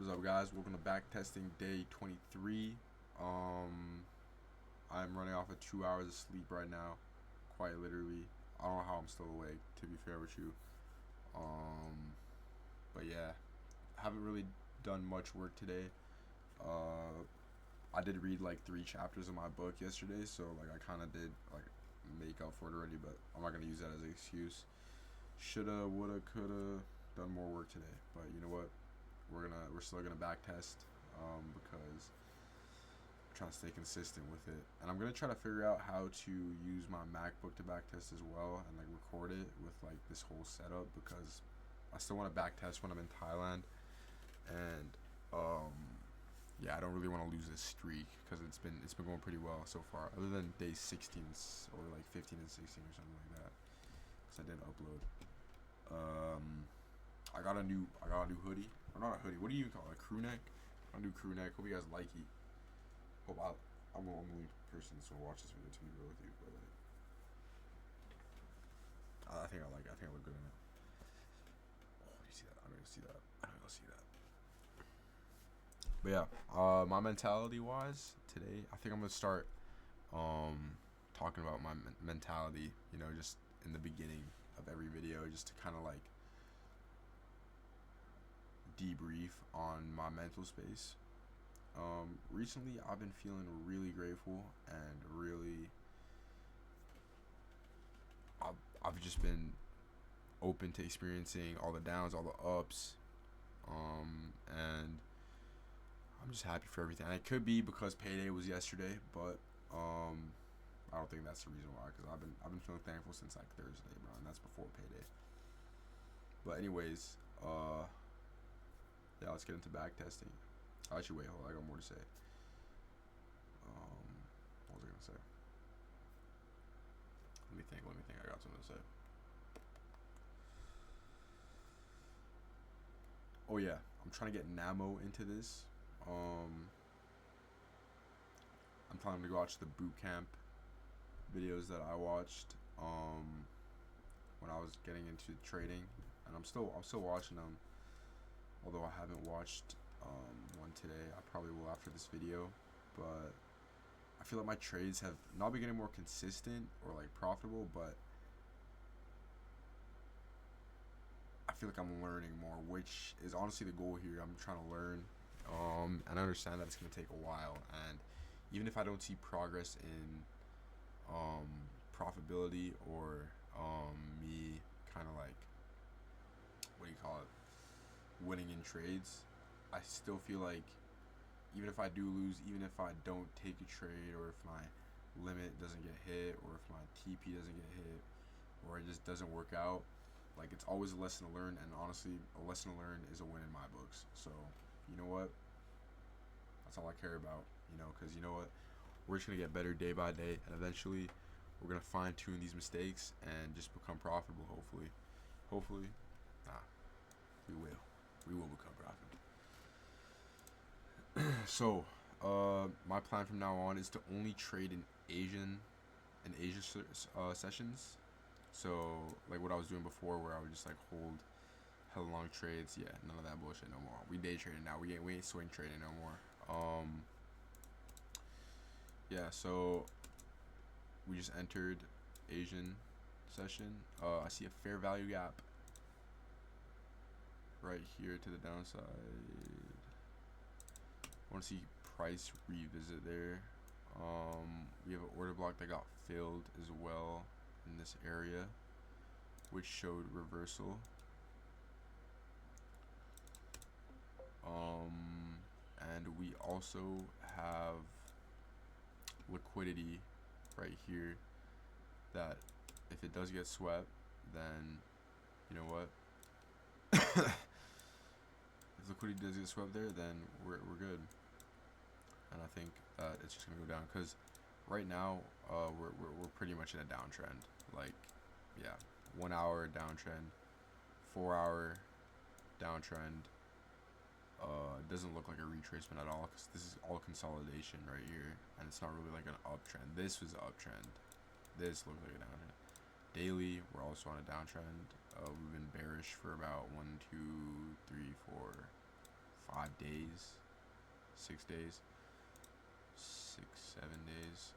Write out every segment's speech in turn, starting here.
What is up, guys? Welcome to back testing day 23. I'm running off of 2 hours of sleep right now, quite literally. I don't know how I'm still awake, to be fair with you. But yeah, I haven't really done much work today. I did read like 3 chapters of my book yesterday, so like I kind of did like make up for it already. But I'm not gonna use that as an excuse. Shoulda, woulda, coulda done more work today, but you know what? We're still gonna back test because I'm trying to stay consistent with it, and I'm gonna try to figure out how to use my MacBook to back test as well, and like record it with like this whole setup because I still want to back test when I'm in Thailand, and yeah, I don't really want to lose this streak because it's been going pretty well so far, other than day 16 or like 15 and 16 or something like that, because I didn't upload. I got a new hoodie. Or not a hoodie. What do you call it? A crew neck? A new crew neck. Hope you guys like it. Hope I'm the only person that's gonna watch this video to be real with you, but like, I think I like it. I think I look good in it. Oh, do you see that? I don't even see that. I don't even see that. But yeah, my mentality wise today, I think I'm gonna start talking about my mentality. You know, just in the beginning of every video, just to kind of like debrief on my mental space. Recently, I've been feeling really grateful and really, I've just been open to experiencing all the downs, all the ups, and I'm just happy for everything. And it could be because payday was yesterday, but I don't think that's the reason why. Because I've been feeling thankful since like Thursday, bro, and that's before payday. But anyways, yeah, let's get into back testing. Actually, wait, hold on, I got more to say. What was I gonna say? Let me think. I got something to say. Oh yeah, I'm trying to get Namo into this. I'm planning to go watch the boot camp videos that I watched when I was getting into trading, and I'm still watching them. Although I haven't watched one today, I probably will after this video. But I feel like my trades have not been getting more consistent or like profitable, but I feel like I'm learning more, which is honestly the goal here. I'm trying to learn, and I understand that it's gonna take a while. And even if I don't see progress in profitability or me kind of like, what do you call it, winning in trades, I still feel like even if I do lose, even if I don't take a trade, or if my limit doesn't get hit, or if my TP doesn't get hit, or it just doesn't work out, like it's always a lesson to learn. And honestly, a lesson to learn is a win in my books. So you know what? That's all I care about. You know, because you know what? We're just gonna get better day by day, and eventually, we're gonna fine tune these mistakes and just become profitable. Hopefully, nah, we will. We will become profitable. So, my plan from now on is to only trade in Asia sessions. So, like what I was doing before, where I would just like hold hella long trades. Yeah, none of that bullshit no more. We day trading now. We ain't swing trading no more. Yeah. So we just entered Asian session. I see a fair value gap right here to the downside. I want to see price revisit there. We have an order block that got filled as well in this area, which showed reversal. And we also have liquidity right here that if it does get swept, then you know what? If liquidity does get swept there, then we're good. And I think that it's just gonna go down because right now we're pretty much in a downtrend. Like, yeah, 1 hour downtrend, 4 hour downtrend. It doesn't look like a retracement at all because this is all consolidation right here, and it's not really like an uptrend. This was an uptrend. This looks like a downtrend. Daily, we're also on a downtrend. We've been bearish for about 1, 2, 3, 4, 5 days, 6 days, 6, 7 days.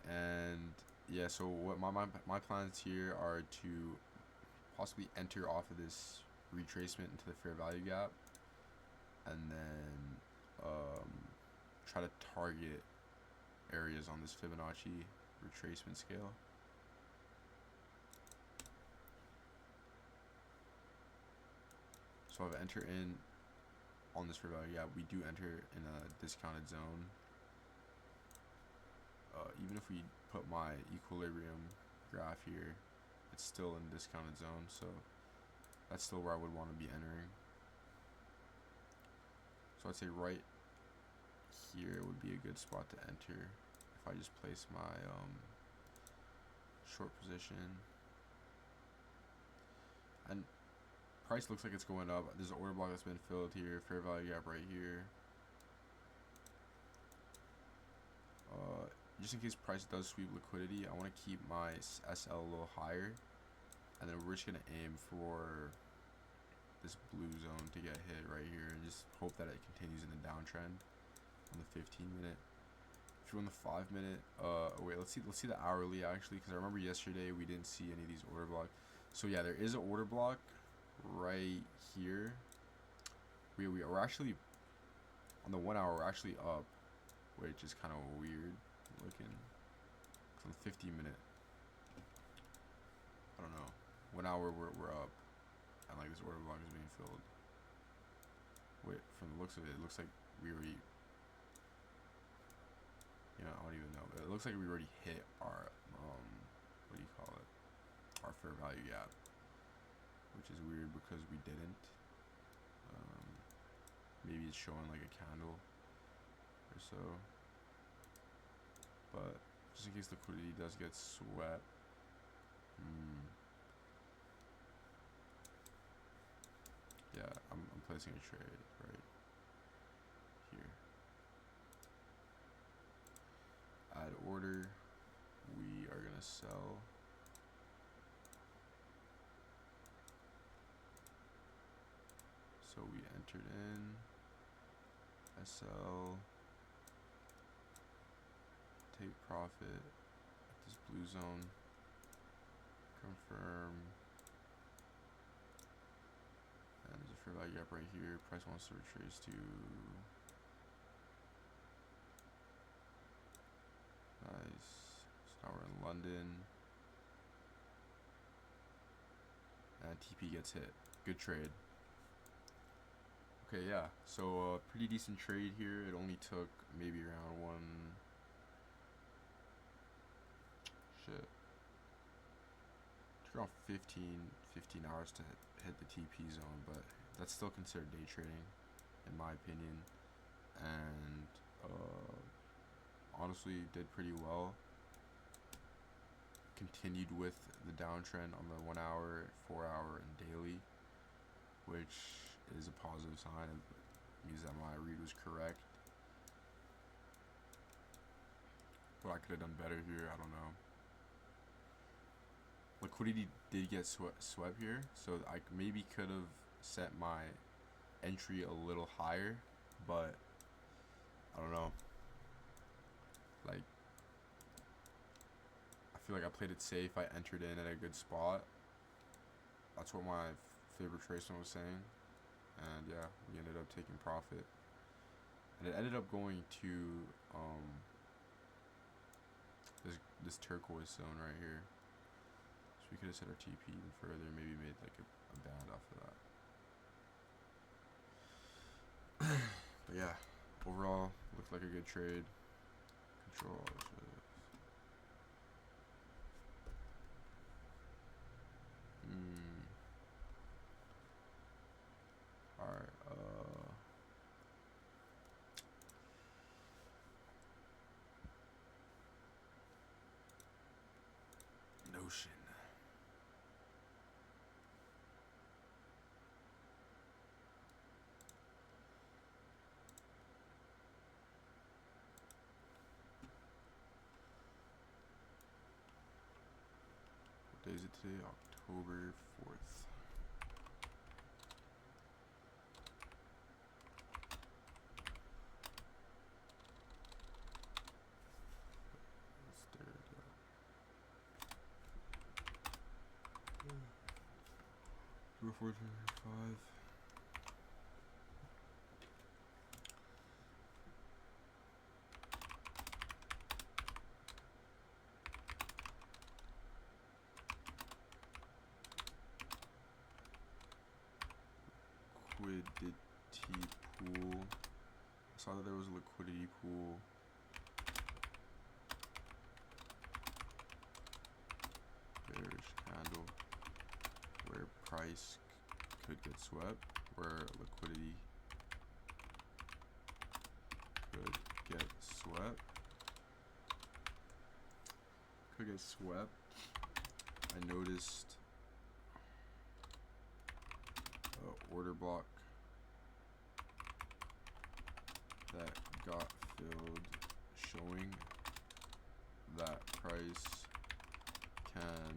And yeah, so what my plans here are to possibly enter off of this retracement into the fair value gap, and then try to target areas on this Fibonacci retracement scale. So I've entered in on this fair value gap. We do enter in a discounted zone. Even if we put my equilibrium graph here, it's still in discounted zone, so that's still where I would want to be entering. So I'd say right here would be a good spot to enter if I just place my short position. And price looks like it's going up. There's an order block that's been filled here, fair value gap right here. Just in case price does sweep liquidity, I want to keep my SL a little higher, and then we're just gonna aim for this blue zone to get hit right here, and just hope that it continues in the downtrend on the 15-minute. If you're on the 5-minute, wait, let's see the hourly actually, because I remember yesterday we didn't see any of these order blocks. So yeah, there is an order block right here. We're actually on the 1 hour. We're actually up, which is kind of weird looking. On the 15-minute, I don't know. 1 hour we're up, and like this order block is being filled. Wait, from the looks of it, it looks like we already. I don't even know. But it looks like we already hit our what do you call it? Our fair value gap, which is weird because we didn't. Maybe it's showing like a candle or so. But just in case liquidity does get swept. Yeah, I'm placing a trade right here. Add order. We are gonna sell. So we entered in SL. Take profit at this blue zone. Confirm. And there's a fair value gap right here. Price wants to retrace to. Nice. So now we're in London. And TP gets hit. Good trade. Okay, yeah. So pretty decent trade here. It only took maybe around took around 15 hours to hit the TP zone, but that's still considered day trading, in my opinion. And honestly, did pretty well. Continued with the downtrend on the 1 hour, 4 hour, and daily, which is a positive sign. It means that my read was correct. What I could have done better here, I don't know. Liquidity did get swept here, so I maybe could have set my entry a little higher, but I don't know. Like, I feel like I played it safe. I entered in at a good spot. That's what my favorite tradesman was saying, and yeah, we ended up taking profit, and it ended up going to this turquoise zone right here. So we could have set our TP even further, maybe made like a band off of that. But yeah, overall, looked like a good trade. Control. Alright, Notion. What day is it today? October 4th. 4.45. Liquidity pool. I saw that there was a liquidity pool. Bearish candle where price could get swept, where liquidity could get swept. I noticed order block that got filled, showing that price can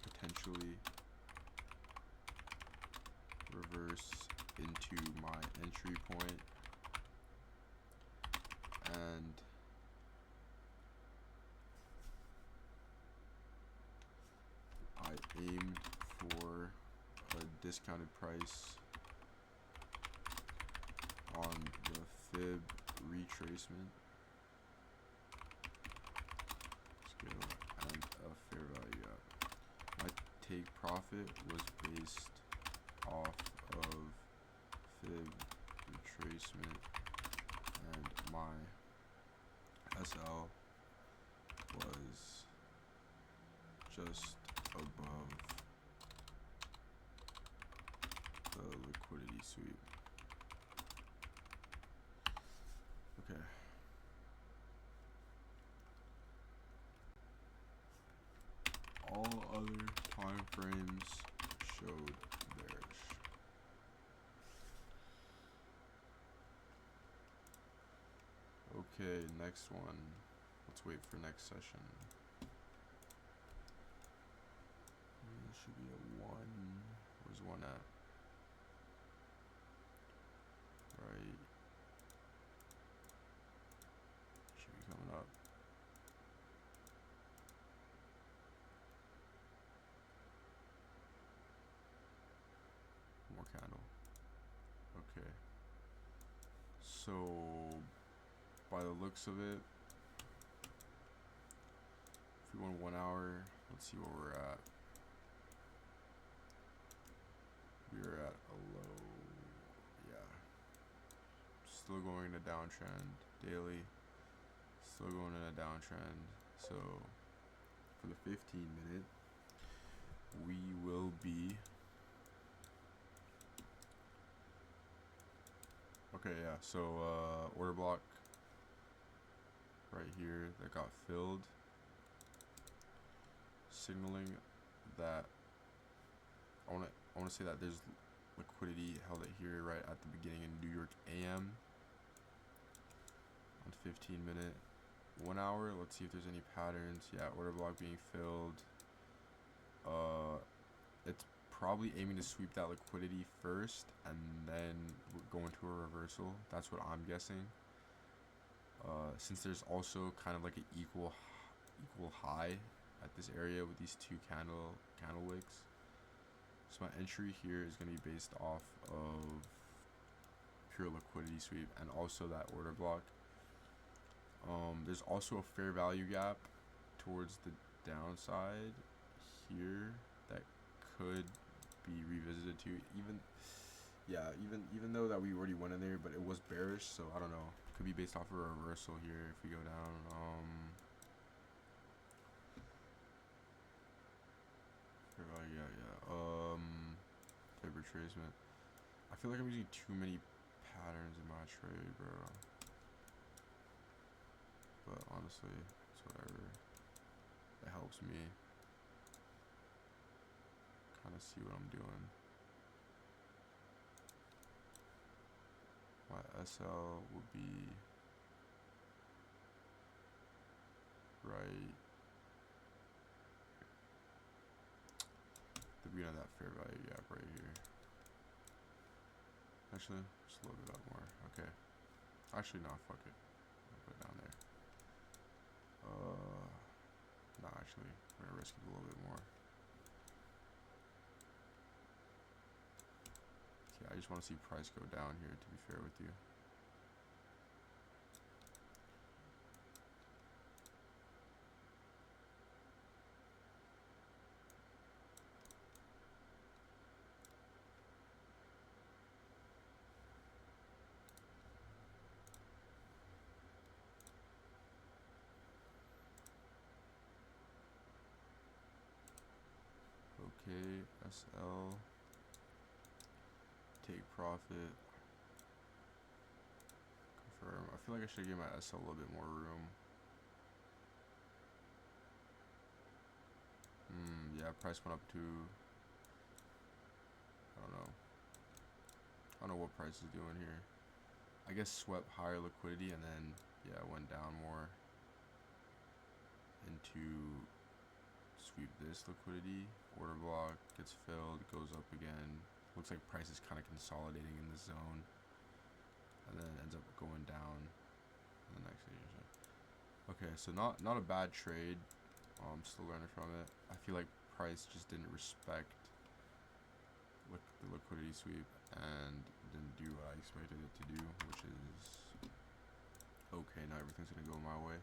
potentially reverse into my entry point, and I aimed for a discounted price on the fib retracement scale and a fair value gap. My take profit was based off of fib retracement, and my SL was just above the liquidity sweep. Okay. All other time frames showed bearish. Okay, next one. Let's wait for next session. It should be a 1. Where's 1 at? Right. Should be coming up. More candle. Okay. So, by the looks of it, if we go in 1 hour, let's see where we're at. We're at a low, yeah. Still going in a downtrend daily. Still going in a downtrend. So for the 15-minute, we will be okay. Yeah. So order block right here that got filled, signaling that I want to say that there's liquidity held it here right at the beginning in New York AM on 15-minute. 1 hour, let's see if there's any patterns. Yeah, order block being filled. It's probably aiming to sweep that liquidity first and then go into a reversal. That's what I'm guessing. Since there's also kind of like an equal high at this area with these two candle wicks. So my entry here is going to be based off of pure liquidity sweep and also that order block. There's also a fair value gap towards the downside here that could be revisited to even though that we already went in there, but it was bearish, so I don't know. Could be based off of a reversal here if we go down. Fair value, type retracement. I feel like I'm using too many patterns in my trade, bro. But honestly, it's whatever. It helps me kind of see what I'm doing. My SL would be right the beginning of that fair value gap right here. Actually, just load it up more. Okay. Actually, no, fuck it. I'll put it down there. No, actually, I'm gonna risk it a little bit more. just want to see price go down here, to be fair with you. Okay, SL, take profit, confirm. I feel like I should give my SL a little bit more room. Yeah, price went up to, I don't know what price is doing here. I guess swept higher liquidity and then, yeah, it went down more into sweep this liquidity. Order block gets filled, goes up again. Looks like price is kind of consolidating in the zone, and then ends up going down in the next stage. Okay, so not a bad trade. Still learning from it. I feel like price just didn't respect the liquidity sweep and didn't do what I expected it to do, which is okay. Now everything's gonna go my way.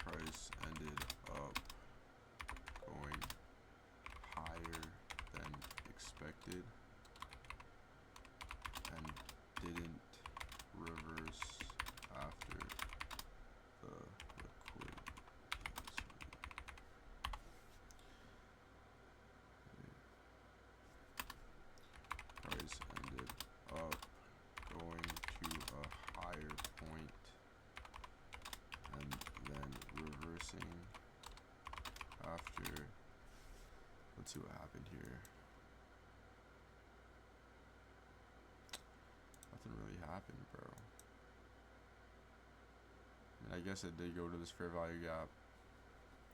Price ended up going higher than expected and didn't reverse after the liquidity. Price ended up going to a higher point and then reversing after. Let's see what happened here. Nothing really happened, bro. I mean, I guess it did go to this fair value gap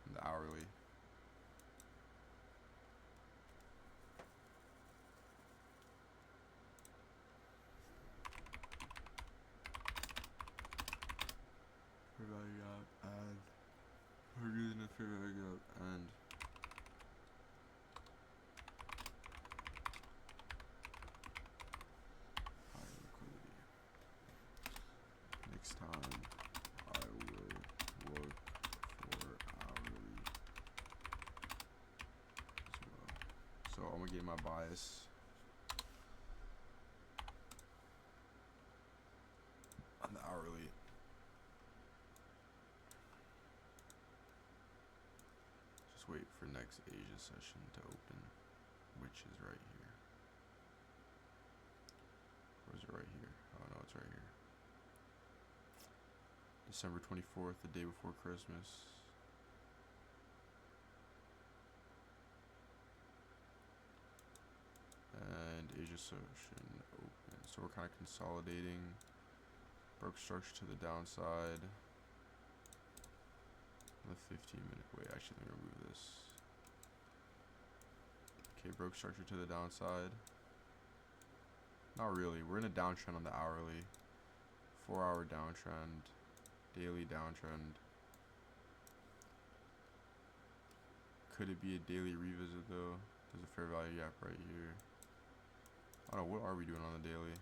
in the hourly. Fair value gap and we're using the fair value gap and higher liquidity. Next time I will look for hourly as well. So I'm gonna get my bias on the hourly. Just wait for next Asia session to open, which is right here. Or is it right here? Oh no, it's right here. December 24th, the day before Christmas. And Asia session open. So we're kind of consolidating. Broke structure to the downside. The 15-minute. Wait, actually, let me remove this. Okay, broke structure to the downside. Not really. We're in a downtrend on the hourly. 4-hour downtrend. Daily downtrend. Could it be a daily revisit though? There's a fair value gap right here. I don't know, what are we doing on the daily?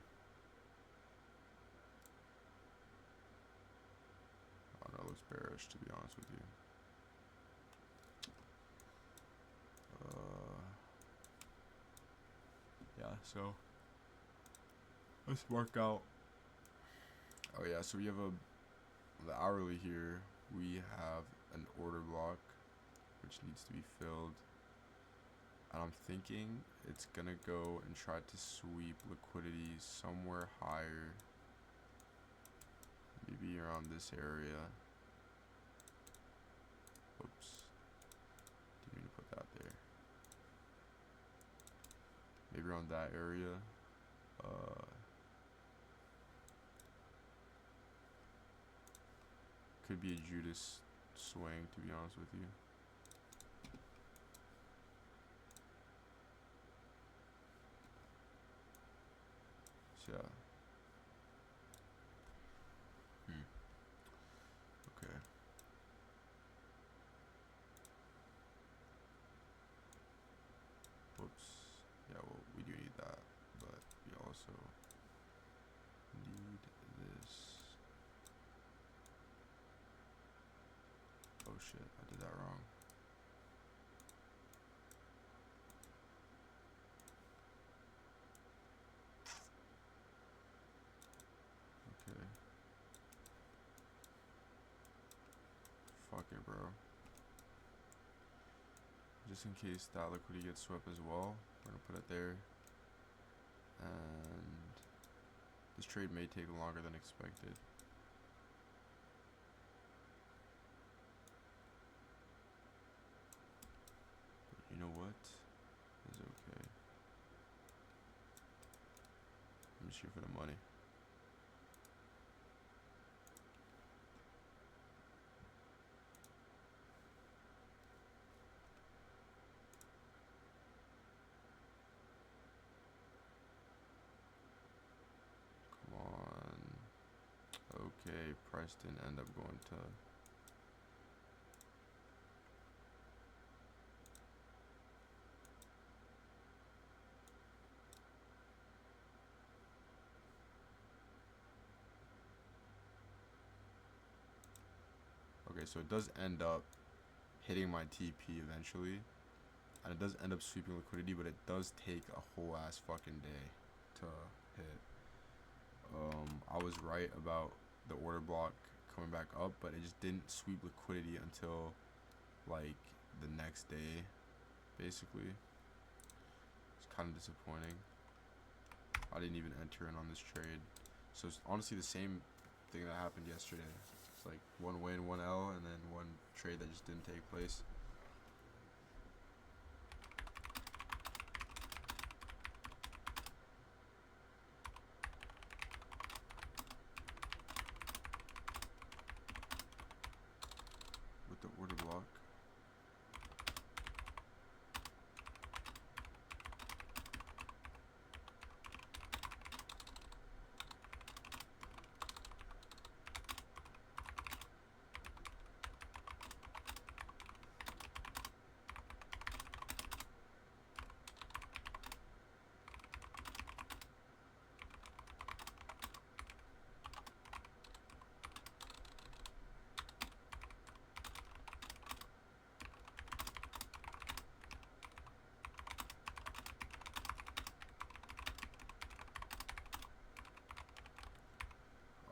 I don't know, it looks bearish to be honest with you. Yeah, so let's work out. Oh yeah, so we have the hourly here. We have an order block which needs to be filled. And I'm thinking it's gonna go and try to sweep liquidity somewhere higher. Maybe around this area. Oops. Didn't mean to put that there. Maybe around that area. Could be a Judas swing, to be honest with you. So, yeah. Okay. shit, I did that wrong. Okay. Fuck it, bro. Just in case that liquidity gets swept as well, we're gonna put it there. And this trade may take longer than expected. But you know what? It's okay. I'm just here for the money. Come on. Okay, price didn't end up going to. Okay, so it does end up hitting my TP eventually. And it does end up sweeping liquidity, but it does take a whole ass fucking day to hit. I was right about the order block coming back up, but it just didn't sweep liquidity until like the next day, basically. It's kind of disappointing. I didn't even enter in on this trade. So it's honestly the same thing that happened yesterday. It's like one win, one L, and then one trade that just didn't take place. With the order block.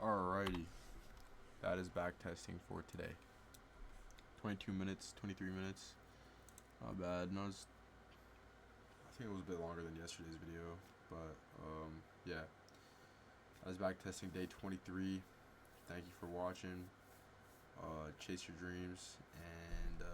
Alrighty, that is back testing for today. 22 minutes, 23 minutes, not bad. I think it was a bit longer than yesterday's video, but yeah, that is back testing day 23. Thank you for watching. Chase your dreams, and